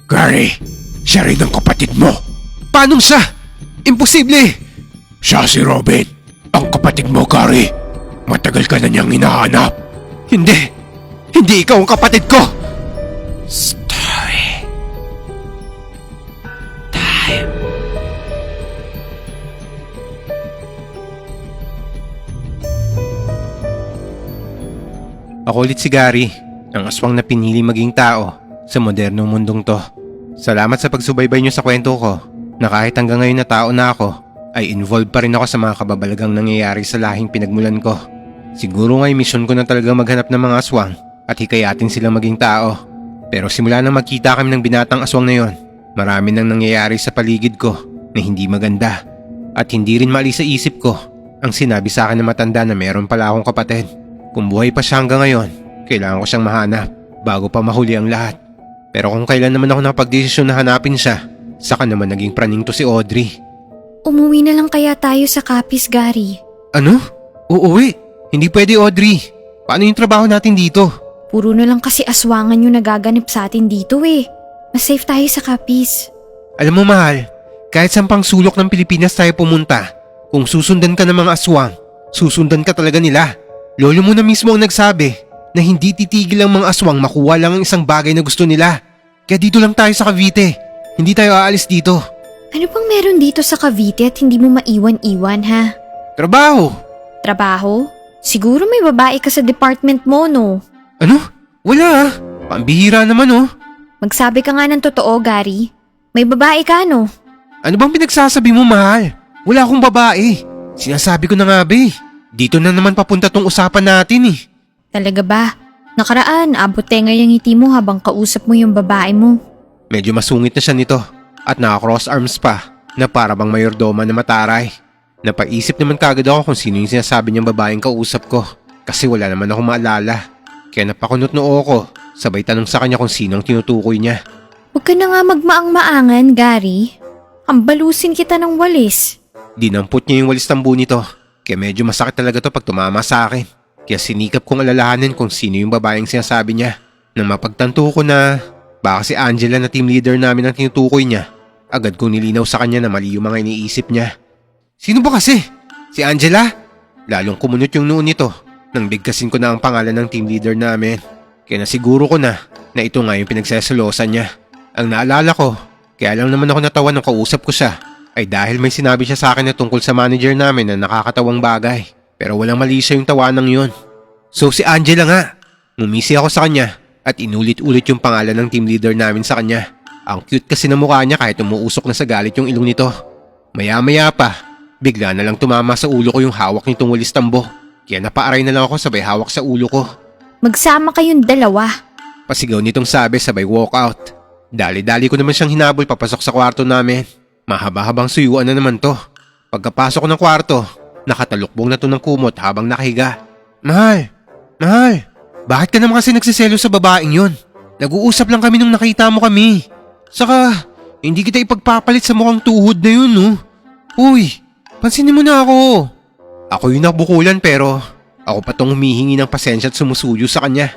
Gary, siya rin ang kapatid mo. Paanong siya? Imposible! Siya si Robin, ang kapatid mo, Gary. Matagal ka na niyang hinahanap. Hindi! Hindi ikaw ang kapatid ko! Story time. Ako ulit si Gary, ang aswang na pinili maging tao sa modernong mundong to. Salamat sa pagsubaybay niyo sa kwento ko na kahit hanggang ngayon na tao na ako, ay involved pa rin ako sa mga kababalagang nangyayari sa lahing pinagmulan ko. Siguro nga'y mission ko na talaga maghanap ng mga aswang at hikayatin silang maging tao. Pero simula nang magkita kami ng binatang aswang na yon, marami nang nangyayari sa paligid ko na hindi maganda. At hindi rin maalis sa isip ko ang sinabi sa akin ng matanda na meron pala akong kapatid. Kung buhay pa siya hanggang ngayon, kailangan ko siyang mahanap bago pa mahuli ang lahat. Pero kung kailan naman ako napagdesisyon na hanapin siya, saka naman naging praning to si Audrey. Umuwi na lang kaya tayo sa Capiz, Gary. Ano? Uuwi? Hindi pwede, Audrey. Paano yung trabaho natin dito? Puro na lang kasi aswangan yung nagaganap sa atin dito eh. Mas safe tayo sa Capiz. Alam mo, mahal, kahit sa pang sulok ng Pilipinas tayo pumunta, kung susundan ka ng mga aswang, susundan ka talaga nila. Lolo mo na mismo ang nagsabi na hindi titigil ang mga aswang makuha lang ang isang bagay na gusto nila. Kaya dito lang tayo sa Cavite. Hindi tayo aalis dito. Ano bang meron dito sa Cavite at hindi mo maiwan-iwan ha? Trabaho. Trabaho? Siguro may babae ka sa department mo, no? Ano? Wala ah. Pambihira naman oh. Magsabi ka nga ng totoo, Gary. May babae ka, no? Ano bang pinagsasabi mo, mahal? Wala akong babae. Sinasabi ko na nga ba eh. Dito na naman papunta tong usapan natin eh. Talaga ba? Nakaraan, abot tenga yung ngiti mo habang kausap mo yung babae mo. Medyo masungit na siya nito at naka-cross arms pa na para bang mayordoma na mataray. Napaisip naman kagad ako kung sino yung sinasabi niyang babaeng kausap ko kasi wala naman akong maalala. Kaya napakunot noo ko, sabay tanong sa kanya kung sino ang tinutukoy niya. Huwag ka na nga magmaang-maangan, Gary. Ambalusin kita ng walis. Dinampot niya yung walis tambo nito kaya medyo masakit talaga to pag tumama sa akin. Kaya sinikap kong alalahanin kung sino yung babaeng sinasabi niya. Nang mapagtanto ko na baka si Angela na team leader namin ang tinutukoy niya, agad kong nilinaw sa kanya na mali yung mga iniisip niya. Sino ba kasi? Si Angela? Lalong kumunot yung noon nito nang bigkasin ko na ang pangalan ng team leader namin. Kaya nasiguro ko na ito nga yung pinagsasalosan niya. Ang naalala ko, kaya lang naman ako natawa nung kausap ko siya, ay dahil may sinabi siya sa akin na tungkol sa manager namin na nakakatawang bagay. Pero walang mali siya yung tawanang yun. So si Angela nga. Ngumisi ako sa kanya at inulit-ulit yung pangalan ng team leader namin sa kanya. Ang cute kasi ng mukha niya kahit umuusok na sa galit yung ilong nito. Maya-maya pa, bigla na lang tumama sa ulo ko yung hawak nitong walis tambo. Kaya napaaray na lang ako sabay hawak sa ulo ko. Magsama kayong dalawa. Pasigaw nitong sabi sabay walkout. Dali-dali ko naman siyang hinabol papasok sa kwarto namin. Mahaba-habang suyuan na naman to. Pagkapasok ko ng kwarto, nakatalukbong na to ng kumot habang nakahiga. Mahal, bakit ka naman kasi nagsiselo sa babaeng yon? Nag-uusap lang kami nung nakita mo kami. Saka, hindi kita ipagpapalit sa mukhang tuhod na yun, no? Uy, pansinin mo na ako. Ako yung nabukulan pero ako pa tong humihingi ng pasensya at sumusuyo sa kanya.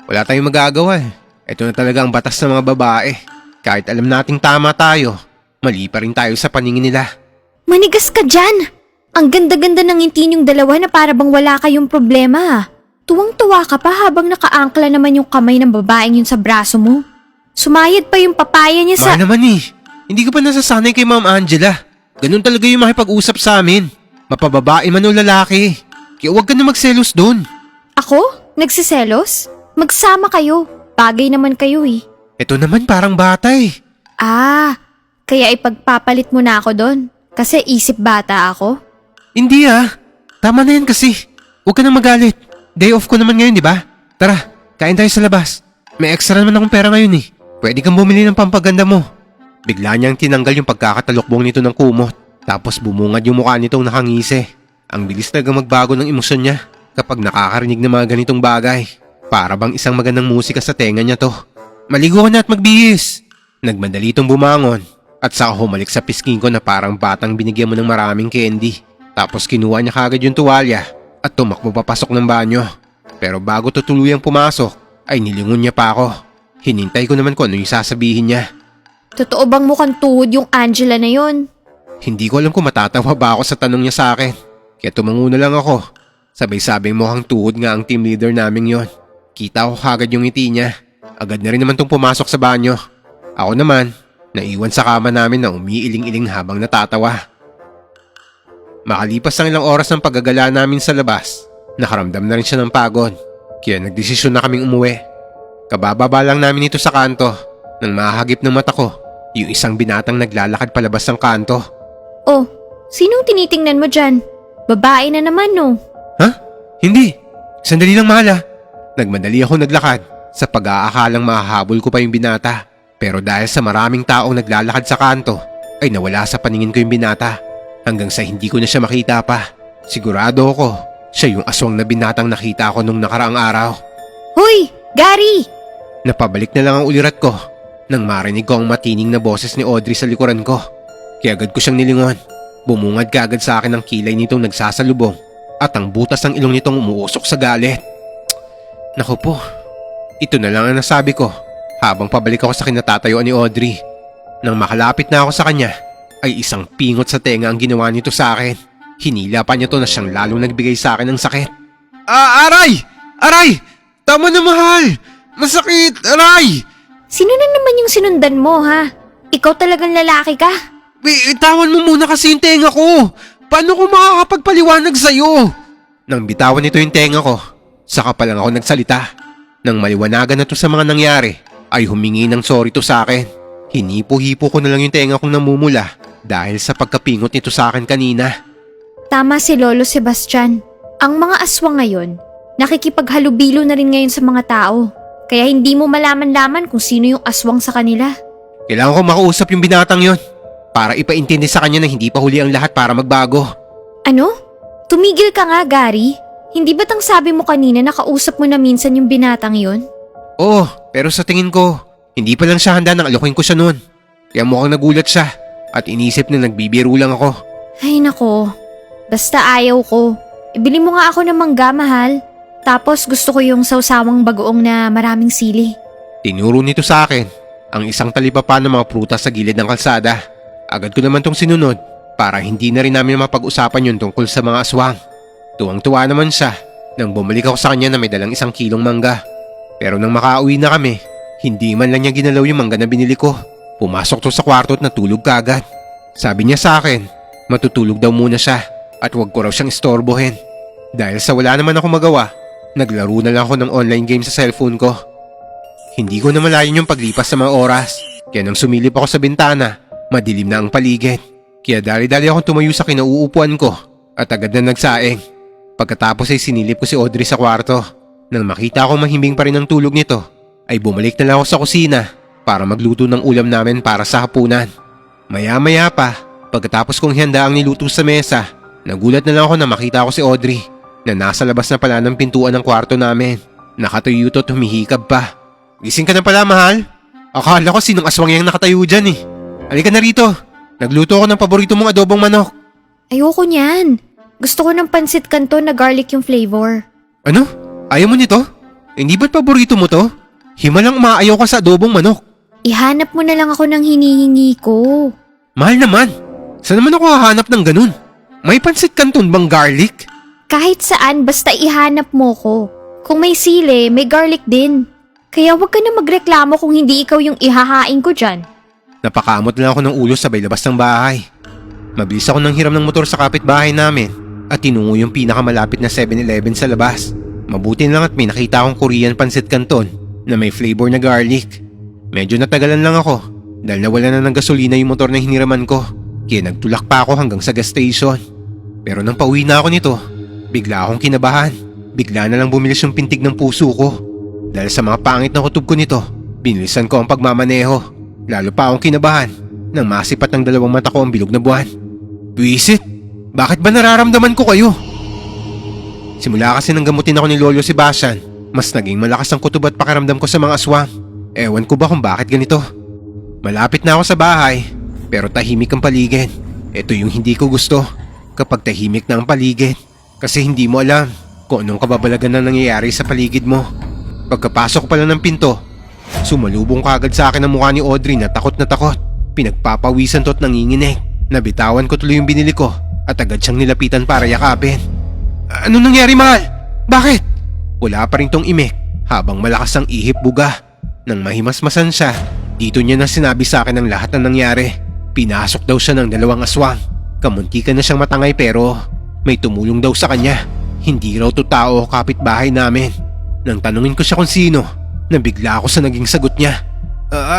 Wala tayong magagawa eh. Ito na talaga ang batas ng mga babae. Kahit alam nating tama tayo, mali pa rin tayo sa paningin nila. Manigas ka dyan! Ang ganda-ganda ng ngiti niyong dalawa na para bang wala kayong problema. Tuwang-tuwa ka pa habang nakaangkla naman yung kamay ng babaeng yun sa braso mo. Sumayad pa yung papaya niya sa... Naman eh, hindi ka pa nasasanay kay Ma'am Angela. Ganun talaga yung makipag-usap sa amin. Mapababae man o lalaki. Kaya huwag ka na magselos doon. Ako? Nagsiselos? Magsama kayo. Bagay naman kayo eh. Ito naman parang bata eh. Ah, kaya ipagpapalit mo na ako doon. Kasi isip bata ako. Hindi ah. Tama na yan kasi. Huwag ka na magalit. Day off ko naman ngayon, di ba? Tara, kain tayo sa labas. May extra naman akong pera ngayon eh. Pwede kang bumili ng pampaganda mo. Bigla niyang tinanggal yung pagkakatalokbong nito ng kumot. Tapos bumungad yung mukha nitong nakangisi. Ang bilis talaga magbago ng emosyon niya kapag nakakarinig ng mga ganitong bagay. Para bang isang magandang musika sa tenga niya to. Maligo ka na at magbihis. Nagmadali itong bumangon at saka humalik sa pisking ko na parang batang binigyan mo ng maraming candy. Tapos kinuha niya kagad yung tuwalya at tumakbo papasok ng banyo. Pero bago tutuluyang pumasok ay nilingon niya pa ako. Hinintay ko naman kung ano yung sasabihin niya. Totoo bang mukhang tuhod yung Angela na yon? Hindi ko alam kung matatawa ba ako sa tanong niya sa akin. Kaya tumango na lang ako. Sabay-sabing mukhang tuhod nga ang team leader naming yon. Kita ko kagad yung ngiti niya. Agad na rin naman tong pumasok sa banyo. Ako naman, naiwan sa kama namin na umiiling-iling habang natatawa. Makalipas ang ilang oras ng paggagala namin sa labas, nakaramdam na rin siya ng pagod. Kaya nagdesisyon na kaming umuwi. Kabababa lang namin ito sa kanto nang mahagip ng mata ko yung isang binatang naglalakad palabas ng kanto. Oh, sinong tinitingnan mo dyan? Babae na naman no? Ha? Hindi. Sandali lang mahal. Nagmadali ako naglakad sa pag-aakalang mahahabol ko pa yung binata. Pero dahil sa maraming taong naglalakad sa kanto, ay nawala sa paningin ko yung binata. Hanggang sa hindi ko na siya makita pa. Sigurado ako, siya yung aswang na binatang nakita ko nung nakaraang araw. Hoy, Gary! Napabalik na lang ang ulirat ko nang marinig ko ang matining na boses ni Audrey sa likuran ko. Kaya agad ko siyang nilingon. Bumungad kaagad sa akin ang kilay nitong nagsasalubong at ang butas ng ilong nitong umuusok sa galit. Naku po, ito na lang ang nasabi ko habang pabalik ako sa kinatatayuan ni Audrey. Nang makalapit na ako sa kanya, ay isang pingot sa tenga ang ginawa nito sa akin. Hinila pa niya to na siyang lalong nagbigay sa akin ng sakit. Aray! Aray! Tama na mahal! Masakit! Aray! Sino na naman yung sinundan mo ha? Ikaw talagang lalaki ka? Bitawan mo muna kasi yung tenga ko! Paano ko makakapagpaliwanag sa'yo? Nang bitawan nito yung tenga ko, saka pa lang ako nagsalita. Nang maliwanagan na to sa mga nangyari, ay humingi ng sorry to sa akin. Hinipo-hipo ko na lang yung tenga kong namumula dahil sa pagkapingot nito sa akin kanina. Tama si Lolo Sebastian. Ang mga aswang ngayon, nakikipaghalubilo na rin ngayon sa mga tao. Kaya hindi mo malaman-laman kung sino yung aswang sa kanila. Kailangan ko makausap yung binatang yon para ipaintindi sa kanya na hindi pa huli ang lahat para magbago. Ano? Tumigil ka nga, Gary. Hindi ba't ang sabi mo kanina nakausap mo na minsan yung binatang yon? Oo, pero sa tingin ko, hindi pa lang siya handa nang alokin ko siya noon. Kaya mukhang nagulat siya at inisip na nagbibiro lang ako. Ay nako, basta ayaw ko. Ibili mo nga ako ng mangga, mahal. Tapos gusto ko yung sausawang bagoong na maraming sili. Tinuro nito sa akin ang isang talipapa ng mga prutas sa gilid ng kalsada. Agad ko naman tong sinunod para hindi na rin namin mapag-usapan yun tungkol sa mga aswang. Tuwang-tuwa naman siya nang bumalik ako sa kanya na may dalang 1 kilong mangga. Pero nang makauwi na kami, hindi man lang niya ginalaw yung mangga na binili ko. Pumasok to sa kwarto at natulog kaagad. Sabi niya sa akin, matutulog daw muna siya at wag ko raw siyang istorbohin. Dahil sa wala naman ako magawa, naglaro na lang ako ng online game sa cellphone ko. Hindi ko na malayan yung paglipas sa mga oras. Kaya nang sumilip ako sa bintana, madilim na ang paligid. Kaya dali-dali akong tumayo sa kinauupuan ko at agad na nagsaing. Pagkatapos ay sinilip ko si Audrey sa kwarto. Nang makita akong mahimbing pa rin ang tulog nito, ay bumalik na lang ako sa kusina para magluto ng ulam namin para sa hapunan. Maya-maya pa, pagkatapos kong handa ang niluto sa mesa, nagulat na lang ako na makita ko si Audrey na nasa labas na pala ng pintuan ng kwarto namin. Nakatuyo to at humihikab pa. Gising ka na pala, mahal? Akala ko sinong aswang yung nakatayo dyan eh. Halika na rito. Nagluto ako ng paborito mong adobong manok. Ayoko niyan. Gusto ko ng pansit canton na garlic yung flavor. Ano? Ayaw mo nito? Hindi ba't paborito mo to? Himalang umaayaw ka sa adobong manok. Ihanap mo na lang ako ng hinihingi ko. Mahal naman. Saan naman ako hahanap ng ganun? May pansit canton bang garlic? Kahit saan, basta ihanap mo ko. Kung may sili, may garlic din. Kaya wag ka na magreklamo kung hindi ikaw yung ihahain ko dyan. Napakamot lang ako ng ulo sabay labas ng bahay. Mabilis ako nang hiram ng motor sa kapitbahay namin at tinungo yung pinakamalapit na 7-Eleven sa labas. Mabuti lang at may nakita akong Korean pansit canton na may flavor na garlic. Medyo natagalan lang ako dahil nawala na ng gasolina yung motor na hiniraman ko. Kaya nagtulak pa ako hanggang sa gas station. Pero nang pauwi na ako nito, bigla akong kinabahan. Bigla na lang bumilis yung pintig ng puso ko. Dahil sa mga pangit na kutob ko nito, binilisan ko ang pagmamaneho. Lalo pa akong kinabahan nang masipat ng 2 mata ko ang bilog na buwan. Buisit! Bakit ba nararamdaman ko kayo? Simula kasi nang gamutin ako ni Lolo Sebastian, mas naging malakas ang kutob at pakiramdam ko sa mga aswang. Ewan ko ba kung bakit ganito. Malapit na ako sa bahay, pero tahimik ang paligid. Ito yung hindi ko gusto, kapag tahimik na ang paligid. Kasi hindi mo alam kung anong kababalagan na nangyayari sa paligid mo. Pagkapasok pa lang ng pinto, Sumalubong kagad sa akin ang mukha ni Audrey na takot na takot. Pinagpapawisan to at nanginginig. Nabitawan ko tuloy yung binili ko at agad siyang nilapitan para yakapin. Ano nangyari, mahal? Bakit? Wala pa rin tong imik habang malakas ang ihip buga. Nang mahimasmasan siya, dito niya na sinabi sa akin ang lahat ng nangyari. Pinasok daw siya ng 2 aswang. Kamuntikan na siyang matangay pero may tumulong daw sa kanya. Hindi raw to tao o kapitbahay namin. Nang tanungin ko siya kung sino, nabigla ako sa naging sagot niya.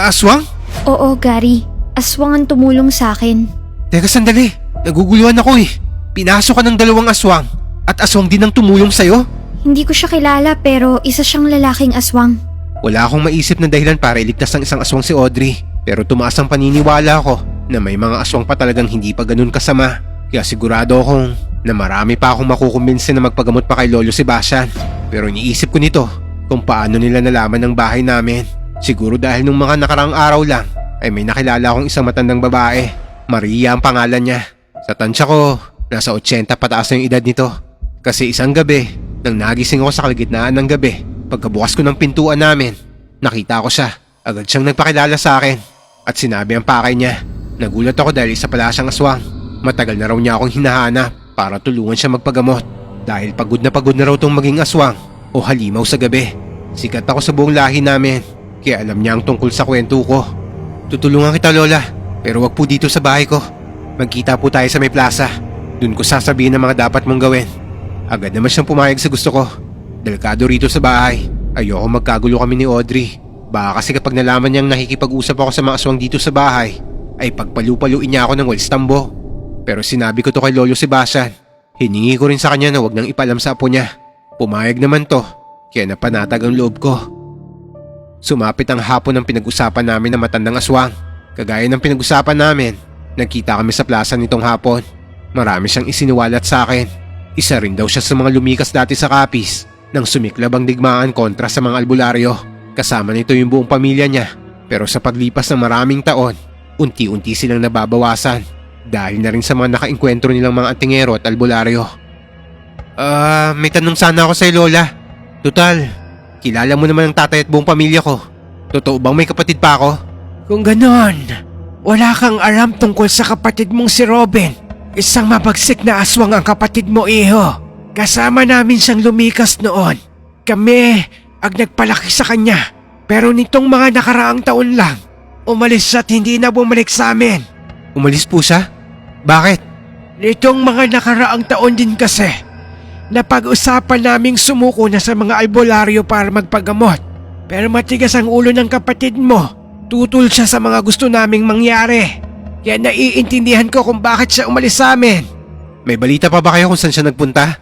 Aswang? Oo, Gary. Aswang ang tumulong sa akin. Teka sandali, naguguluhan ako eh. Pinasok ka ng 2 aswang at aswang din ang tumulong sa'yo? Hindi ko siya kilala pero isa siyang lalaking aswang. Wala akong maisip na dahilan para iligtas ng isang aswang si Audrey. Pero tumaas ang paniniwala ko na may mga aswang pa talagang hindi pa ganun kasama. Kaya sigurado akong na marami pa akong makukumbinsi na magpagamot pa kay Lolo Sebastian. Pero iniisip ko nito kung paano nila nalaman ng bahay namin. Siguro dahil nung mga nakaraang araw lang ay may nakilala akong isang matandang babae. Maria ang pangalan niya. Sa tansya ko, nasa 80 pataas na yung edad nito. Kasi isang gabi, nang nagising ako sa kalagitnaan ng gabi, pagkabukas ko ng pintuan namin, nakita ko siya. Agad siyang nagpakilala sa akin at sinabi ang pakay niya. Nagulat ako dahil isa pala siyang aswang. Matagal na raw niya akong hinahanap para tulungan siya magpagamot. Dahil pagod na raw tong maging aswang o halimaw sa gabi. Sikat ako sa buong lahi namin, kaya alam niya ang tungkol sa kwento ko. Tutulungan kita, Lola, pero wag po dito sa bahay ko. Magkita po tayo sa may plaza. Doon ko sasabihin ang mga dapat mong gawin. Agad naman siyang pumayag sa gusto ko. Delikado rito sa bahay. Ayoko magkagulo kami ni Audrey. Baka kasi kapag nalaman niyang nakikipag-usap ako sa mga aswang dito sa bahay, ay pagpalupaluin niya ako ng walis tambo. Pero sinabi ko to kay Lolo Sebastian. Hiningi ko rin sa kanya na wag nang ipalam sa apo niya. Pumayag naman to, kaya napanatag ang loob ko. Sumapit ang hapon ng pinag-usapan namin ng matandang aswang. Kagaya ng pinag-usapan namin, nagkita kami sa plaza nitong hapon. Marami siyang isiniwalat sa akin. Isa rin daw siya sa mga lumikas dati sa Capiz nang sumiklab ang digmaan kontra sa mga albularyo. Kasama nito yung buong pamilya niya. Pero sa paglipas ng maraming taon, unti-unti silang nababawasan dahil na rin sa mga nakaengkwentro nilang mga antingero at albularyo. May tanong sana ako sa'yo, Lola. Total, kilala mo naman ang tatay at buong pamilya ko. Totoo bang may kapatid pa ako? Kung ganon, wala kang alam tungkol sa kapatid mong si Robin. Isang mabagsik na aswang ang kapatid mo, iho. Kasama namin siyang lumikas noon. Kami ang nagpalaki sa kanya. Pero nitong mga nakaraang taon lang, umalis siya at hindi na bumalik sa amin. Umalis po siya? Bakit? Nitong mga nakaraang taon din kasi, napag-usapan naming sumuko na sa mga albularyo para magpagamot. Pero matigas ang ulo ng kapatid mo. Tutol siya sa mga gusto naming mangyari. Kaya naiintindihan ko kung bakit siya umalis sa amin. May balita pa ba kayo kung saan siya nagpunta?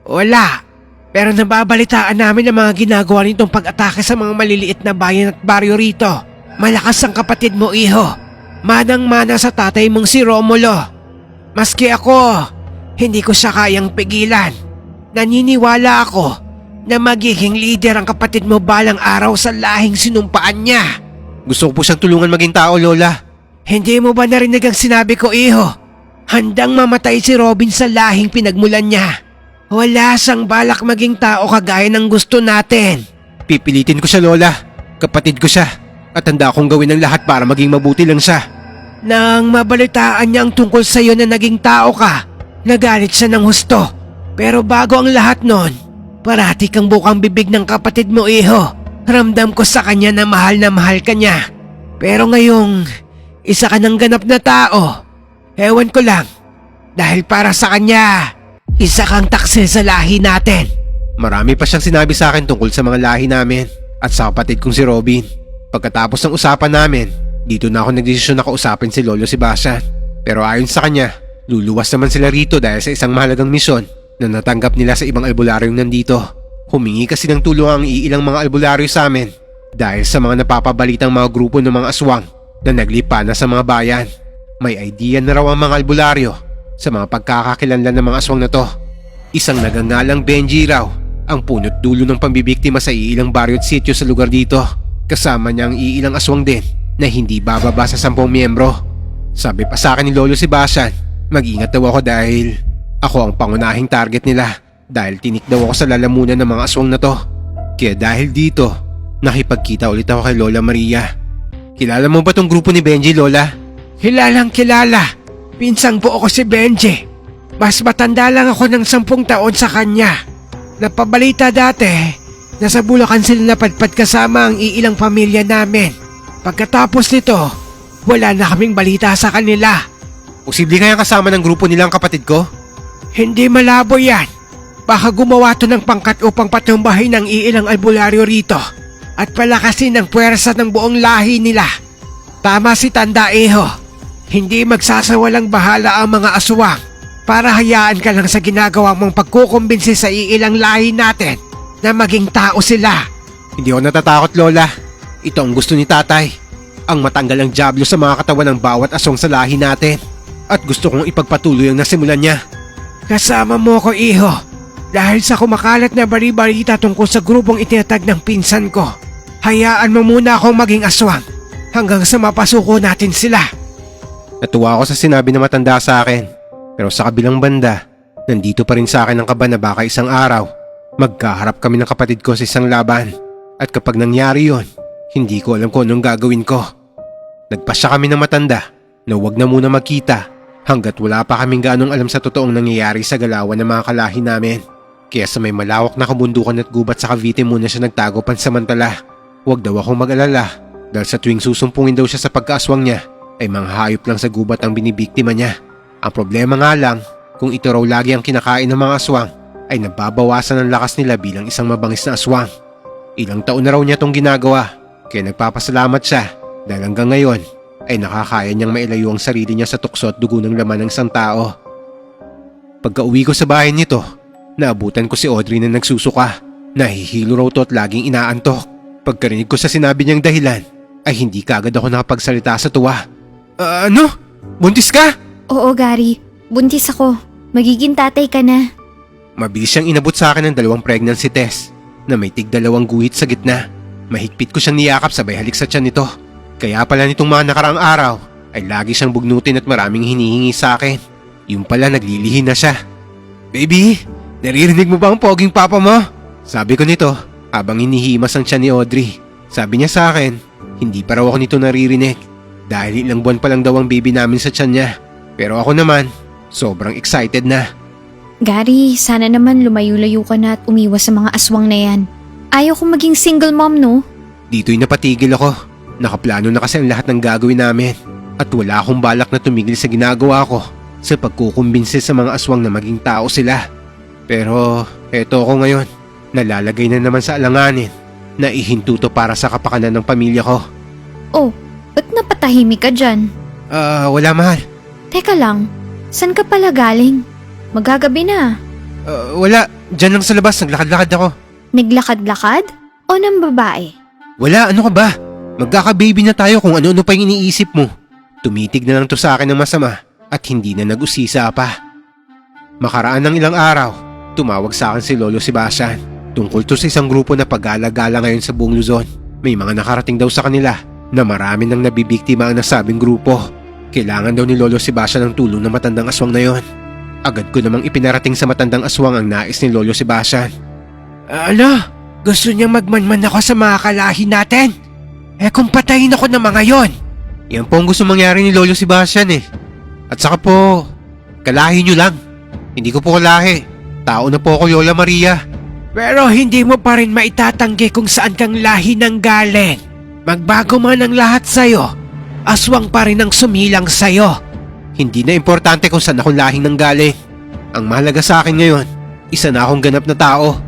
Wala. Pero nababalitaan namin ang mga ginagawa nitong pag-atake sa mga maliliit na bayan at baryo rito. Malakas ang kapatid mo, iho. Manang-mana sa tatay mong si Romulo. Maski ako, hindi ko siya kayang pigilan. Naniniwala ako na magiging leader ang kapatid mo balang araw sa lahing sinumpaan niya. Gusto ko po siyang tulungan maging tao, Lola. Hindi mo ba narinig ang sinabi ko, iho? Handang mamatay si Robin sa lahing pinagmulan niya. Wala siyang balak maging tao kagaya ng gusto natin. Pipilitin ko siya, Lola. Kapatid ko siya. At handa akong gawin ang lahat para maging mabuti lang siya. Nang mabalitaan niya ang tungkol sa iyo na naging tao ka, nagalit siya ng husto. Pero bago ang lahat nun, parati kang bukang bibig ng kapatid mo, iho. Ramdam ko sa kanya na mahal ka niya. Pero ngayong isa ka ng ganap na tao, ewan ko lang. Dahil para sa kanya, isa kang taksil sa lahi natin. Marami pa siyang sinabi sa akin tungkol sa mga lahi namin at sa kapatid kong si Robin. Pagkatapos ng usapan namin, dito na ako nagdesisyon na kausapin si Lolo Sebastian. Pero ayon sa kanya, luluwas naman sila rito dahil sa isang mahalagang misyon na natanggap nila sa ibang albularyong nandito. Humingi kasi ng tulong ang iilang mga albularyo sa amin dahil sa mga napapabalitang mga grupo ng mga aswang na naglipa na sa mga bayan. May idea na raw ang mga albularyo sa mga pagkakakilanlan ng mga aswang na to. Isang nagangalang Benji raw ang punot dulo ng pambibiktima sa iilang baryo at sityo sa lugar dito. Kasama niya ang iilang aswang din na hindi bababa sa 10 miyembro. Sabi pa sa akin ni Lolo Sebastian, mag-ingat daw ako dahil ako ang pangunahing target nila dahil tinik daw ako sa lalamunan ng mga aswang na to. Kaya dahil dito, nakipagkita ulit ako kay Lola Maria. Kilala mo ba tong grupo ni Benji, Lola? Kilalang kilala. Pinsang buo ko si Benji. Mas matanda lang ako ng 10 taon sa kanya. Napabalita dati, nasa Bulacan sila napadpad kasama ang iilang pamilya namin. Pagkatapos nito, wala na kaming balita sa kanila. Posible kaya kasama ng grupo nilang kapatid ko? Hindi malabo yan. Baka gumawa to ng pangkat upang patumbahin ang iilang albularyo rito at palakasin ang puwersa ng buong lahi nila. Tama si Tanda Iho. Hindi magsasawalang bahala ang mga aswang para hayaan ka lang sa ginagawa mong pagkukumbinsi sa iilang lahi natin na maging tao sila. Hindi ako natatakot, Lola. Ito ang gusto ni Tatay. Ang matanggal ang dyablo sa mga katawan ng bawat aswang sa lahi natin. At gusto kong ipagpatuloy ang nasimulan niya. Kasama mo ko, Iho. Dahil sa kumakalat na bari-barita tungkol sa grupong itinatag ng pinsan ko, hayaan mo muna akong maging aswang hanggang sa mapasuko natin sila. Natuwa ako sa sinabi na matanda sa akin. Pero sa kabilang banda, nandito pa rin sa akin ang kaba na baka isang araw, magkaharap kami ng kapatid ko sa isang laban. At kapag nangyari yon, hindi ko alam kung anong gagawin ko. Nagpasya kami ng matanda na huwag na muna magkita hanggat wala pa kaming ganong alam sa totoong nangyayari sa galawan ng mga kalahi namin. Kaya sa may malawak na kabundukan at gubat sa Cavite muna siya nagtago pansamantala. Huwag daw akong mag-alala dahil sa tuwing susumpungin daw siya sa pagkaaswang niya ay mga hayop lang sa gubat ang binibiktima niya. Ang problema nga lang, kung ito raw lagi ang kinakain ng mga aswang ay nababawasan ang lakas nila bilang isang mabangis na aswang. Ilang taon na raw niya itong ginagawa kaya nagpapasalamat siya dahil hanggang ngayon ay nakakaya niyang mailayo ang sarili niya sa tukso at dugo ng laman ng isang tao. Pagka uwi ko sa bahay nito, naabutan ko si Audrey na nagsusuka. Nahihilo raw to at laging inaantok. Pagkarinig ko sa sinabi niyang dahilan, ay hindi kaagad ako nakapagsalita sa tuwa. Ano? Buntis ka? Oo, Gary. Buntis ako. Magiging tatay ka na. Mabilis siyang inabot sa akin ng 2 pregnancy test na may tig 2 guhit sa gitna. Mahigpit ko siyang niyakap sabay halik sa tiyan nito. Kaya pala nitong mga nakaraang araw ay lagi siyang bugnutin at maraming hinihingi sa akin. Yung pala naglilihi na siya. Baby, naririnig mo ba ang poging papa mo? Sabi ko nito habang hinihimas ang tiyan ni Audrey. Sabi niya sa akin, hindi pa raw ako nito naririnig dahil ilang buwan pa lang daw ang baby namin sa tiyan niya. Pero ako naman, sobrang excited na. Gary, sana naman lumayo-layo ka na at umiwas sa mga aswang na yan. Ayaw kong maging single mom, no? Dito'y napatigil ako. Nakaplano na kasi ang lahat ng gagawin namin. At wala akong balak na tumigil sa ginagawa ko sa pagkukumbinsi sa mga aswang na maging tao sila. Pero eto ako ngayon, nalalagay na naman sa alanganin na ihintuto para sa kapakanan ng pamilya ko. Oh, ba't napatahimik ka dyan? Wala mahal. Teka lang, saan ka pala galing? Magagabi na. Wala, dyan lang sa labas, naglakad-lakad ako. Naglakad-lakad? O ng babae? Wala, ano ka ba? Magkaka-baby na tayo kung ano-ano pa yung iniisip mo. Tumitig na lang to sa akin ng masama at hindi na nag-usisa pa. Makaraan ng ilang araw, tumawag sa akin si Lolo Sebastian. Tungkol to sa isang grupo na pag-alagala ngayon sa buong Luzon. May mga nakarating daw sa kanila na marami nang nabibiktima ang nasabing grupo. Kailangan daw ni Lolo Sebastian ng tulong ng matandang aswang na yon. Agad ko namang ipinarating sa matandang aswang ang nais ni Lolo Sebastian. Ano? Gusto niyang magmanman ako sa mga kalahi natin? Kung patayin ako ng mga yon. Yan po ang gusto mangyari ni Lolo Sebastian eh. At saka po, kalahi niyo lang. Hindi ko po kalahi. Tao na po ako, Lola Maria. Pero hindi mo pa rin maitatanggi kung saan kang lahi nang galing. Magbago man ang lahat sa'yo, aswang pa rin ang sumilang sa'yo. Hindi na importante kung saan akong lahing nang galing. Ang mahalaga sa akin ngayon, isa na akong ganap na tao.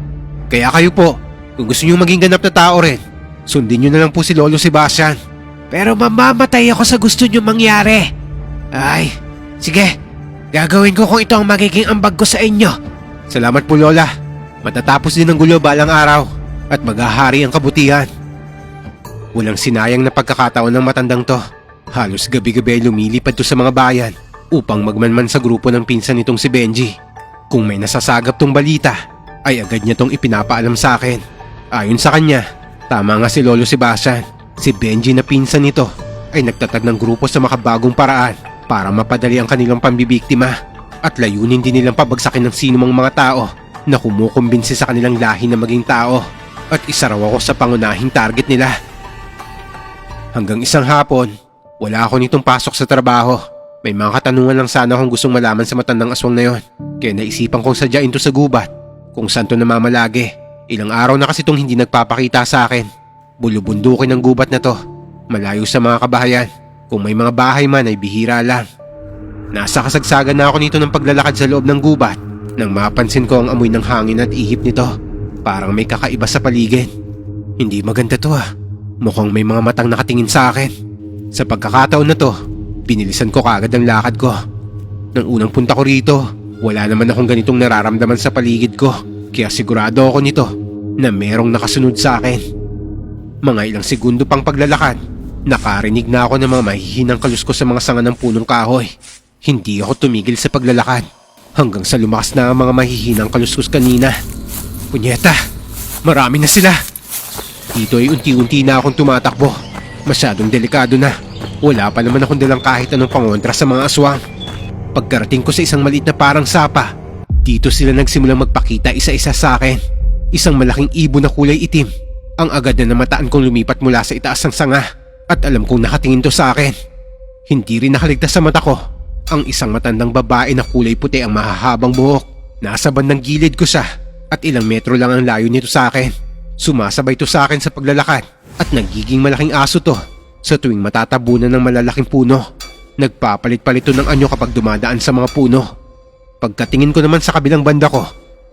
Kaya kayo po, kung gusto niyo maging ganap na tao rin, sundin niyo na lang po si Lolo Sebastian. Pero mamamatay ako sa gusto niyo mangyari. Ay, sige, gagawin ko kung ito ang magiging ambag ko sa inyo. Salamat po, Lola. Matatapos din ang gulo balang araw at maghahari ang kabutihan. Walang sinayang na pagkakataon ng matandang to. Halos gabi-gabi ay lumilipad to sa mga bayan upang magmanman sa grupo ng pinsan nitong si Benji. Kung may nasasagap tong balita, ay agad niya tong ipinapaalam sa akin. Ayon sa kanya, tama nga si Lolo Sebastian. Si Benji na pinsan nito ay nagtatag ng grupo sa makabagong paraan para mapadali ang kanilang pambibiktima at layunin din nilang pabagsakin ng sinumang mga tao na kumukumbinsi sa kanilang lahi na maging tao. at isa raw ako sa pangunahing target nila. Hanggang isang hapon, wala ako nitong pasok sa trabaho. May mga katanungan lang sana akong gustong malaman sa matandang aswang na yon. Kaya naisipan kong sadyain to sa gubat kung saan to namamalagi. Ilang araw na kasi itong hindi nagpapakita sa akin. Bulubundukin ang gubat na to, malayo sa mga kabahayan. Kung may mga bahay man ay bihira lang. Nasa kasagsagan na ako nito ng paglalakad sa loob ng gubat nang mapansin ko ang amoy ng hangin at ihip nito. Parang may kakaiba sa paligid. Hindi maganda to ah. Mukhang may mga matang nakatingin sa akin. Sa pagkakataon na to, binilisan ko kaagad ang lakad ko. Nang unang punta ko rito, wala naman akong ganitong nararamdaman sa paligid ko. Kaya sigurado ako nito na merong nakasunod sa akin. Mga ilang segundo pang paglalakad, nakarinig na ako ng mga mahihinang kaluskos sa mga sanga ng punong kahoy. Hindi ako tumigil sa paglalakad hanggang sa lumakas na ang mga mahihinang kaluskos kanina. Punyeta, marami na sila. Dito ay unti-unti na akong tumatakbo. Masyadong delikado na. Wala pa naman akong dalang kahit anong pangontra sa mga aswang. Pagkarating ko sa isang maliit na parang sapa, dito sila nagsimulang magpakita isa-isa sa akin. Isang malaking ibon na kulay itim. Ang agad na namataan kong lumipat mula sa itaas ng sanga at alam kong nakatingin to sa akin. Hindi rin nakaligtas sa mata ko ang isang matandang babae na kulay puti ang mahahabang buhok. Nasa bandang gilid ko siya at ilang metro lang ang layo nito sa akin. Sumasabay to sa akin sa paglalakad at nagiging malaking aso to sa tuwing matatabunan ng malalaking puno. Nagpapalit-palit to ng anyo kapag dumadaan sa mga puno. Pagkatingin ko naman sa kabilang banda ko,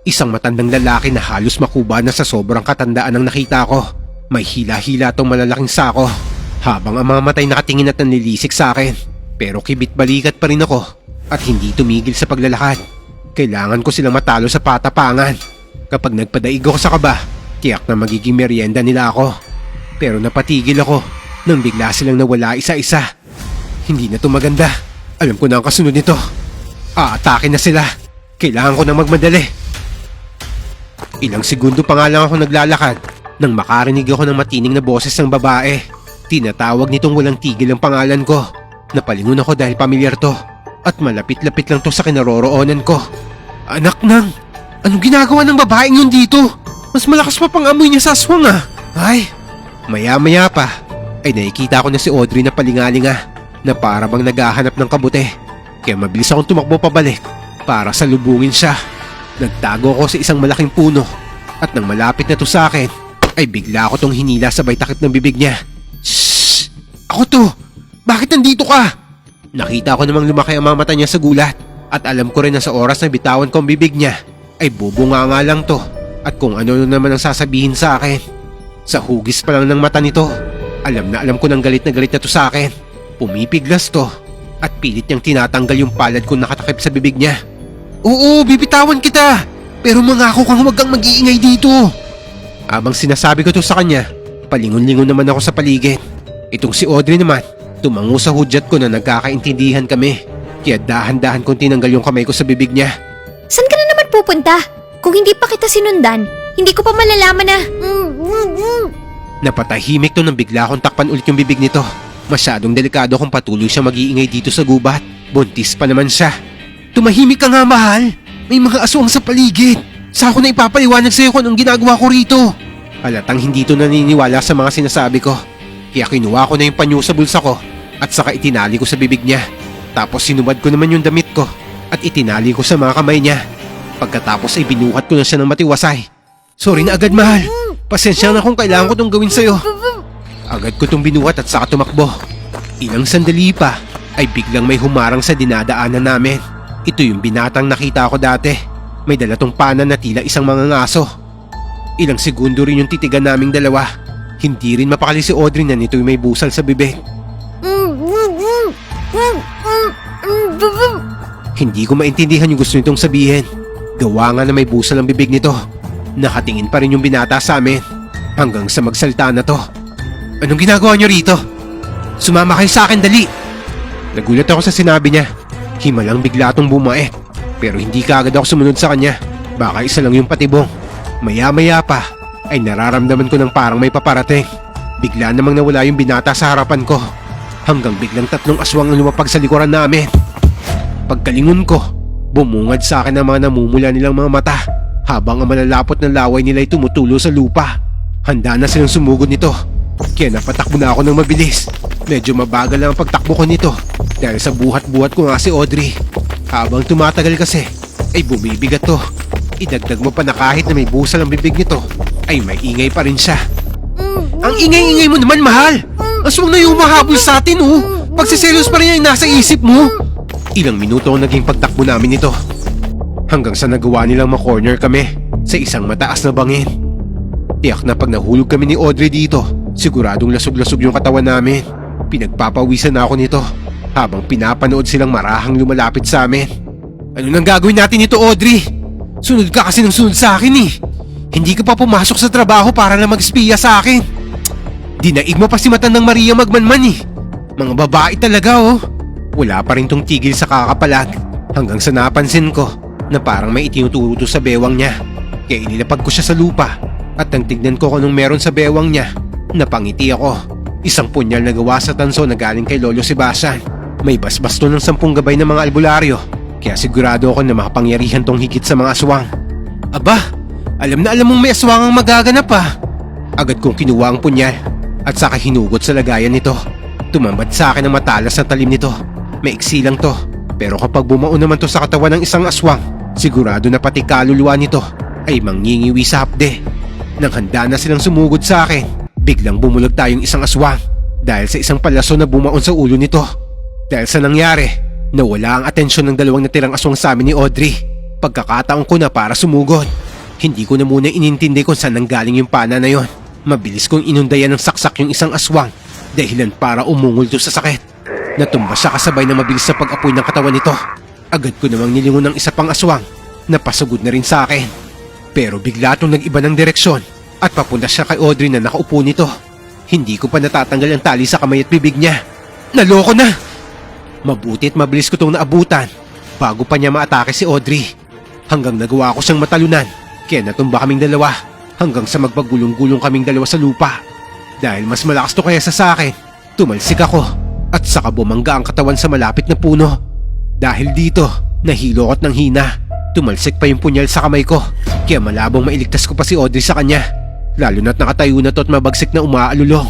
isang matandang lalaki na halos makuba na sa sobrang katandaan ang nakita ko. May hila-hila tong malalaking sako habang ang mga matay nakatingin at nanlilisik sa akin. Pero kibit-balikat pa rin ako at hindi tumigil sa paglalakad. Kailangan ko silang matalo sa patapangan. Kapag nagpadaig ako sa kaba, tiyak na magiging merienda nila ako. Pero napatigil ako nang bigla silang nawala isa-isa. Hindi na to maganda. Alam ko na ang kasunod nito. Aatake na sila. Kailangan ko na magmadali. Ilang segundo pa nga lang ako naglalakad nang makarinig ako ng matining na boses ng babae. Tinatawag nitong walang tigil ang pangalan ko. Napalingon ako dahil pamilyar to at malapit-lapit lang to sa kinaroroonan ko. Anak nang, anong ginagawa ng babaeng yun dito? Mas malakas pa pang amoy niya sa aswang ah. Ay, maya-maya pa ay nakikita ko na si Audrey na palingalinga na para bang naghahanap ng kabute. Kaya mabilis akong tumakbo pabalik para salubungin siya. Nagtago ako sa isang malaking puno at nang malapit na to sa akin ay bigla ako tong hinila sabay takip ng bibig niya. Shhh! Ako to! Bakit nandito ka? Nakita ko namang lumaki ang mga mata niya sa gulat at alam ko rin na sa oras na bitawan ko ang bibig niya ay bubunga nga lang to at kung ano naman ang sasabihin sa akin. Sa hugis pa lang ng mata nito, alam na alam ko ng galit na to sa akin. Pumipiglas to at pilit niyang tinatanggal yung palad ko nakatakip sa bibig niya. Oo, bibitawan kita! Pero mangako kang huwag kang mag-iingay dito. Habang sinasabi ko to sa kanya, palingon-lingon naman ako sa paligid. Itong si Audrey naman, tumango sa hudyat ko na nagkakaintindihan kami. Kaya dahan-dahan kong tinanggal yung kamay ko sa bibig niya. Saan ka na naman pupunta? Kung hindi pa kita sinundan, hindi ko pa malalaman na... Napatahimik to nang bigla akong takpan ulit yung bibig nito. Masyadong delikado kung patuloy siya mag-iingay dito sa gubat. Buntis pa naman siya. Tumahimik ka nga, mahal. May mga aswang sa paligid. Sa ako na ipapaliwanag sa'yo kung anong ginagawa ko rito. Halatang hindi to naniniwala sa mga sinasabi ko. Kaya kinuha ko na yung panyo sa bulsa ko at saka itinali ko sa bibig niya. Tapos sinubad ko naman yung damit ko at itinali ko sa mga kamay niya. Pagkatapos ay binuhat ko na siya ng matiwasay. Sorry na agad, mahal. Pasensya na kung kailangan ko itong gawin sa'yo. Agad ko itong binuhat at saka tumakbo. Ilang sandali pa ay biglang may humarang sa dinadaanan namin. Ito yung binatang nakita ko dati. May dala tong pana na tila isang mga ngaso. Ilang segundo rin yung titigan naming dalawa. Hindi rin mapakali si Audrey na nito'y may busal sa bibig. Hindi ko maintindihan yung gusto nitong sabihin. Gawa nga na may busal ang bibig nito. Nakatingin pa rin yung binata sa amin hanggang sa magsalita na to. Anong ginagawa niyo rito? Sumama kayo sa akin, dali! Nagulat ako sa sinabi niya. Himalang bigla itong bumait. Pero hindi kaagad ako sumunod sa kanya. Baka isa lang yung patibong. Maya-maya pa ay nararamdaman ko ng parang may paparating. Bigla namang nawala yung binata sa harapan ko. Hanggang biglang 3 aswang ang lumapag sa likuran namin. Pagkalingon ko, bumungad sa akin ang mga namumula nilang mga mata habang ang malalapot na laway nila ay tumutulo sa lupa. Handa na silang sumugod nito. Kaya napatakbo na ako ng mabilis. Medyo mabagal lang ang pagtakbo ko nito dahil sa buhat-buhat ko nga si Audrey. Habang tumatagal kasi, ay bumibigat to. Idagdag mo pa na kahit na may busal ang bibig nito, ay may ingay pa rin siya. Ang ingay-ingay mo naman, mahal! Aswang na yung mahabol sa atin, oh! Pagsiselos pa rin yung nasa isip mo! Ilang minuto ang naging pagtakbo namin nito. Hanggang sa nagawa nilang ma-corner kami sa isang mataas na bangin. Tiyak na pag nahulog kami ni Audrey dito, siguradong lasog-lasog yung katawan namin. Pinagpapawisan na ako nito habang pinapanood silang marahang lumalapit sa amin. Ano nang gagawin natin nito, Audrey? Sunod ka kasi ng sunod sa akin eh. Hindi ka pa pumasok sa trabaho para na mag-espiya sa akin. Dinaig mo pa si matandang Maria magmanman eh. Mga babae talaga oh. Wala pa rin tong tigil sa kakapalag hanggang sa napansin ko na parang may itinuturo to sa bewang niya. Kaya inilapag ko siya sa lupa at nang tignan ko kung anong meron sa bewang niya, napangiti ako. Isang punyal na gawa sa tanso na galing kay Lolo Sebastian. May basbasto ng 10 gabay ng mga albularyo. Kaya sigurado ako na makapangyarihan tong higit sa mga aswang. Aba, alam na alam mong may aswang ang magaganap ah. Agad kong kinuha ang punyal at saka hinugot sa lagayan nito. Tumambad sa akin ang matalas na talim nito. Maiksi lang to, pero kapag bumao naman to sa katawan ng isang aswang, sigurado na pati kaluluwa nito ay mangingiwi sa hapde. Nang handa na silang sumugod sa akin, biglang bumulag tayong isang aswang dahil sa isang palaso na bumaon sa ulo nito. Dahil sa nangyari, nawala ang atensyon ng dalawang natirang aswang sa amin ni Audrey. Pagkakataon ko na para sumugod. Hindi ko na muna inintindi kung saan nanggaling yung pana na yon. Mabilis kong inundayan ng saksak yung isang aswang, dahilan para umungol to sa sakit. Natumba siya kasabay na mabilis sa pag-apoy ng katawan nito. Agad ko namang nilingon ng isa pang aswang na pasugod na rin sa akin. Pero bigla itong nag-iba ng direksyon at papunta siya kay Audrey na nakaupo nito. Hindi ko pa natatanggal ang tali sa kamay at bibig niya. Naloko na! Mabuti at mabilis ko itong naabutan bago pa niya maatake si Audrey. Hanggang nagawa ko siyang matalunan, kaya natumba kaming dalawa hanggang sa magpagulong-gulong kaming dalawa sa lupa. Dahil mas malakas to kaysa sa akin, tumalsik ako at saka bumangga ang katawan sa malapit na puno. Dahil dito, nahilo ko't ng hina. Tumalsik pa yung punyal sa kamay ko, kaya malabong mailigtas ko pa si Audrey sa kanya. Lalo na't nakatayo na to at mabagsik na umaalulong.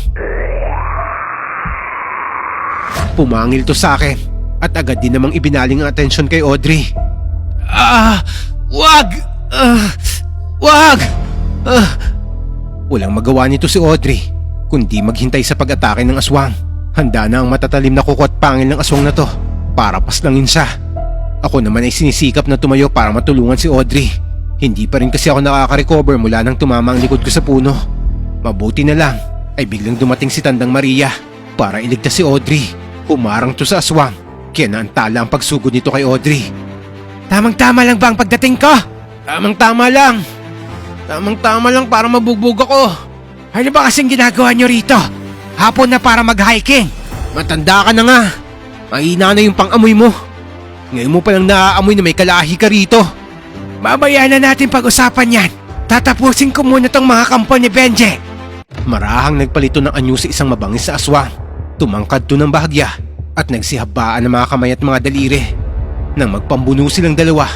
Pumangil to sa akin at agad din namang ibinaling ang atensyon kay Audrey. Wag! Wag! Walang magawa nito si Audrey kundi maghintay sa pag-atake ng aswang. Handa na ang matatalim na kuko at pangil ng aswang na to para paslangin siya. Ako naman ay sinisikap na tumayo para matulungan si Audrey. Hindi pa rin kasi ako nakaka-recover mula nang tumama ang likod ko sa puno. Mabuti na lang ay biglang dumating si Tandang Maria para iligtas si Audrey. Humarang to sa aswang, kaya naantala ang pagsugod nito kay Audrey. Tamang-tama lang ba ang pagdating ko? Tamang-tama lang. Tamang-tama lang para mabugbog ako. Ano ba kasing ginagawa nyo rito? Hapon na para mag-hiking. Matanda ka na nga. Mahina na yung pang-amoy mo. Ngayon mo palang naaamoy na may kalahi ka rito. Mamaya na natin pag-usapan yan. Tatapusin ko muna tong mga kampo ni Benji. Marahang nagpalito ng anyo sa isang mabangis sa aswang. Tumangkad to ng bahagya at nagsihabaan ng mga kamay at mga daliri. Nang magpambuno silang dalawa,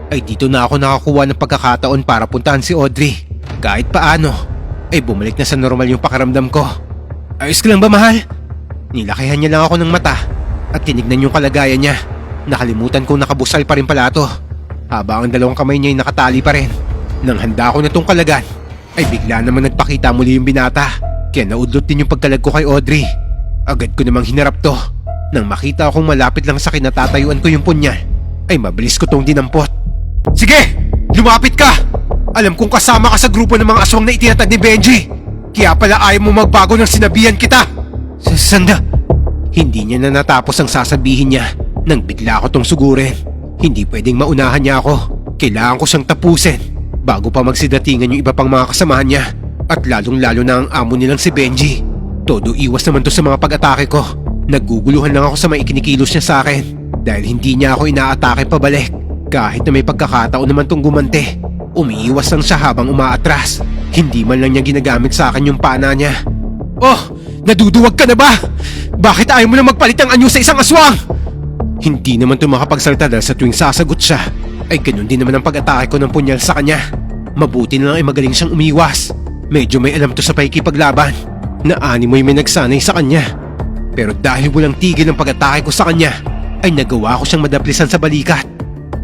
ay dito na ako nakakuha ng pagkakataon para puntahan si Audrey. Kahit paano, ay bumalik na sa normal yung pakiramdam ko. Ayos ka lang ba, mahal? Nilakihan niya lang ako ng mata at tinignan yung kalagayan niya. Nakalimutan kong nakabusal pa rin pala to, habang ang dalawang kamay niya ay nakatali pa rin. Nang handa ko na tong kalagan, ay bigla naman nagpakita muli yung binata. Kaya naudlot din yung pagkalag ko kay Audrey. Agad ko namang hinarap to. Nang makita akong malapit lang sa kinatatayuan ko yung punyal, ay mabilis ko tong dinampot. Sige! Lumapit ka! Alam kong kasama ka sa grupo ng mga aswang na itinatag ni Benji. Kaya pala ayaw mo magbago nang sinabihan kita. Sanda! Hindi niya na natapos ang sasabihin niya nang bigla ko tong sugurin. Hindi pwedeng maunahan niya ako. Kailangan ko siyang tapusin bago pa magsidatingan yung iba pang mga kasamahan niya. At lalong-lalo na ang amo nilang si Benji. Todo iwas naman to sa mga pag-atake ko. Nagguguluhan lang ako sa may ikinikilos niya sa akin dahil hindi niya ako inaatake pabalik. Kahit na may pagkakataon naman tong gumante, umiiwas lang siya habang umaatras. Hindi man lang niya ginagamit sa akin yung pana niya. Oh! Naduduwag ka na ba? Bakit ayaw mo na magpalit ng anyo sa isang aswang? Hindi naman ito makapagsalita dahil sa tuwing sasagot siya ay ganun din naman ang pag-atake ko ng punyal sa kanya. Mabuti na lang ay magaling siyang umiwas. Medyo may alam to sa pakikipaglaban na animoy may nagsanay sa kanya. Pero dahil walang tigil ang pag-atake ko sa kanya, ay nagawa ko siyang madaplisan sa balikat.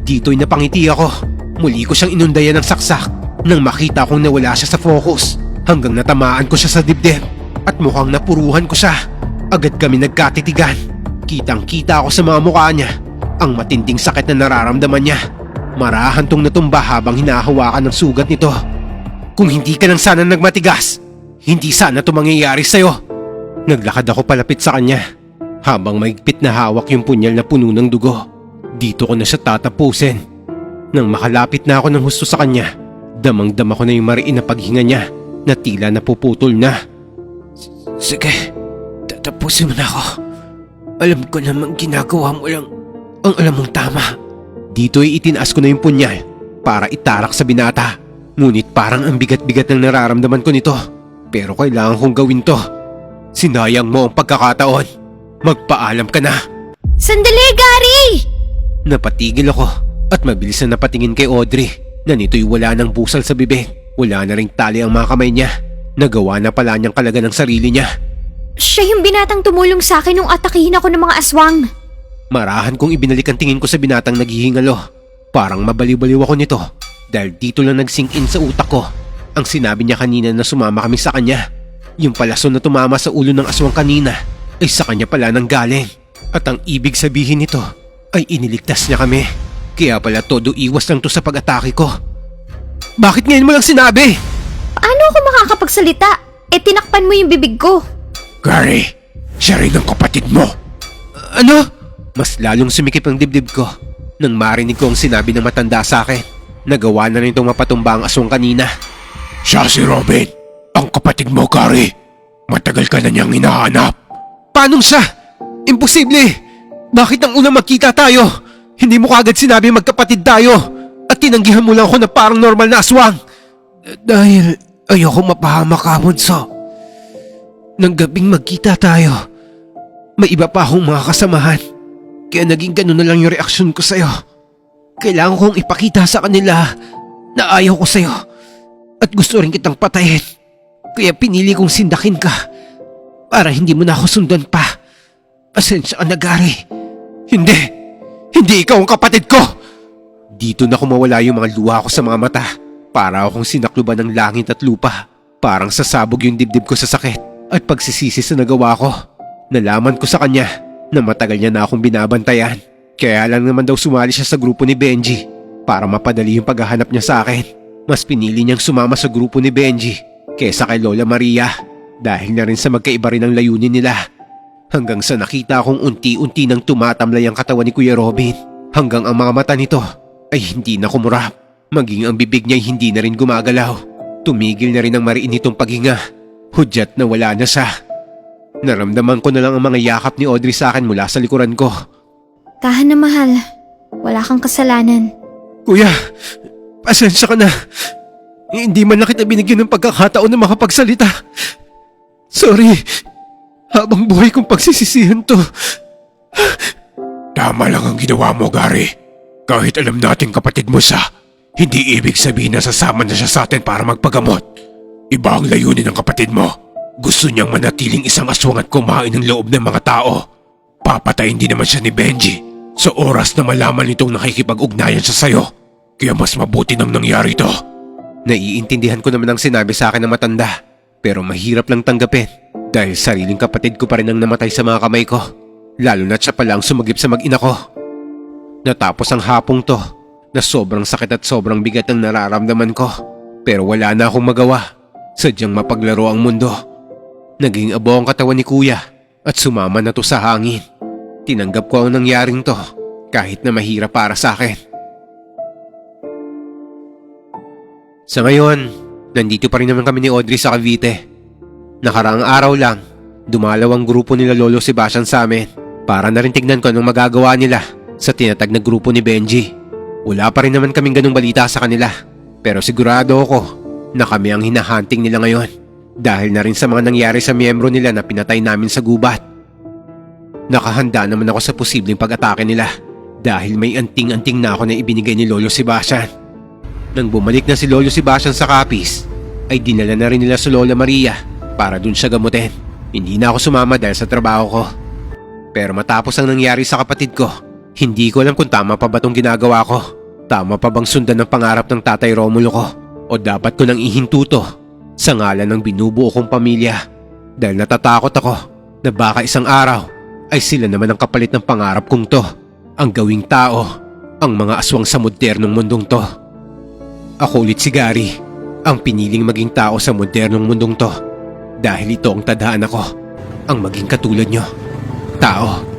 Dito'y napangiti ako. Muli ko siyang inundayan ng saksak nang makita kong nawala siya sa focus hanggang natamaan ko siya sa dibdib at mukhang napuruhan ko siya. Agad kami nagkatitigan. Kitang-kita ako sa mga mukha niya ang matinding sakit na nararamdaman niya. Marahan tong natumba habang hinahawakan ng sugat nito. Kung hindi ka lang sana nagmatigas, hindi sana ito mangyayari sa'yo. Naglakad ako palapit sa kanya habang maigpit na hawak yung punyal na puno ng dugo. Dito ko na siya tatapusin. Nang makalapit na ako ng husto sa kanya, damang-dama ko na yung mariin na paghinga niya na tila napuputol na. Sige, tatapusin mo na ako. Alam ko namang ginagawa mo lang ang alam mong tama. Dito'y itinaas ko na yung punyal para itarak sa binata. Ngunit parang ang bigat-bigat ng nararamdaman ko nito. Pero kailangan kong gawin to. Sinayang mo ang pagkakataon. Magpaalam ka na. Sandali, Gary! Napatigil ako at mabilis na napatingin kay Audrey na nito'y wala ng busal sa bibig. Wala na ring tali ang mga kamay niya. Nagawa na pala niyang kalaga ng sarili niya. Siya yung binatang tumulong sa akin nung atakihin ako ng mga aswang. Marahan kong ibinalik ang tingin ko sa binatang naghihingalo. Parang mabaliw-baliw ako nito dahil dito lang nag-sink in sa utak ko ang sinabi niya kanina na sumama kami sa kanya. Yung palason na tumama sa ulo ng aswang kanina ay sa kanya pala nang galing. At ang ibig sabihin nito ay iniligtas niya kami. Kaya pala todo iwas lang to sa pag-atake ko. Bakit ngayon mo lang sinabi? Paano ako makakapagsalita? Tinakpan mo yung bibig ko. Gary, siya rin ang kapatid mo. Ano? Mas lalong sumikip ang dibdib ko nang marinig ko ang sinabi ng matanda sa akin. Nagawa na rin itong mapatumba ang aswang kanina. Siya si Robin, ang kapatid mo, Gary. Matagal ka na niyang hinahanap. Paano siya? Imposible! Bakit nang unang magkita tayo? Hindi mo kaagad sinabi magkapatid tayo at tinanggihan mo lang ako na parang normal na aswang. Dahil ayoko mapahamak ka, Bunso. Nang gabing magkita tayo, may iba pa akong mga kasamahan. Kaya naging ganun na lang yung reaksyon ko sa'yo. Kailangan kong ipakita sa kanila na ayaw ko sa'yo at gusto rin kitang patayin. Kaya pinili kong sindakin ka para hindi mo na ako sundan pa. Pasensya ka na, Gary. Hindi! Hindi ikaw ang kapatid ko! Dito na kumawala yung mga luha ko sa mga mata. Para akong sinakluban ng langit at lupa. Parang sasabog yung dibdib ko sa sakit at pagsisisi sa nagawa ko. Nalaman ko sa kanya na matagal niya na akong binabantayan. Kaya lang naman daw sumali siya sa grupo ni Benji para mapadali yung paghahanap niya sa akin. Mas pinili niyang sumama sa grupo ni Benji kaysa kay Lola Maria dahil na rin sa magkaiba rin ang layunin nila. Hanggang sa nakita kong unti-unti nang tumatamlay ang katawan ni Kuya Robin. Hanggang ang mga mata nito ay hindi na kumurap. Maging ang bibig niya ay hindi na rin gumagalaw. Tumigil na rin ang mariin nitong paghinga. Hudyat na wala na siya. Naramdaman ko na lang ang mga yakap ni Audrey sa akin mula sa likuran ko. Tahan na, mahal. Wala kang kasalanan. Kuya, pasensya ka na. Hindi man na kita binigyan ng pagkakataon na makapagsalita. Sorry. Habang buhay kong pagsisisihan to. Tama lang ang ginawa mo, Gary. Kahit alam natin kapatid mo siya, hindi ibig sabihin na sasama na siya sa atin para magpagamot. Iba ang layunin ng kapatid mo. Gusto niyang manatiling isang aswang at kumain ng loob ng mga tao. Papatayin din naman siya ni Benji sa oras na malaman nitong nakikipag-ugnayan siya sa'yo. Kaya mas mabuti nang nangyari to. Naiintindihan ko naman ang sinabi sa akin ng matanda. Pero mahirap lang tanggapin dahil sariling kapatid ko pa rin ang namatay sa mga kamay ko. Lalo na't siya pala ang sumagip sa mag-ina ko. Natapos ang hapong to na sobrang sakit at sobrang bigat ang nararamdaman ko. Pero wala na akong magawa. Sadyang mapaglaro ang mundo. Naging abo ang katawan ni Kuya at sumama na to sa hangin. Tinanggap ko ang nangyaring to kahit na mahirap para sa akin. Sa ngayon, nandito pa rin naman kami ni Audrey sa Cavite. Nakaraang araw lang, dumalaw ang grupo nila Lolo Sebastian sa amin para na rin tignan ko anong magagawa nila sa tinatag na grupo ni Benji. Wala pa rin naman kaming ganung balita sa kanila pero sigurado ako na kami ang hinahunting nila ngayon dahil na rin sa mga nangyari sa miyembro nila na pinatay namin sa gubat. Nakahanda naman ako sa posibleng pag-atake nila dahil may anting-anting na ako na ibinigay ni Lolo Sebastian. Nang bumalik na si Lolo Sebastian sa Capiz, ay dinala na rin nila sa Lola Maria para dun siya gamutin. Hindi na ako sumama dahil sa trabaho ko. Pero matapos ang nangyari sa kapatid ko, hindi ko alam kung tama pa ba tong ginagawa ko. Tama pa bang sundan ng pangarap ng Tatay Romulo ko? O dapat ko nang ihintuto sa ngalan ng binubuo kong pamilya? Dahil natatakot ako na baka isang araw ay sila naman ang kapalit ng pangarap kong to. Ang gawing tao, ang mga aswang sa modernong mundong to. Ako ulit si Gary, ang piniling maging tao sa modernong mundong to. Dahil ito ang tadhana ko, ang maging katulad nyo. Tao.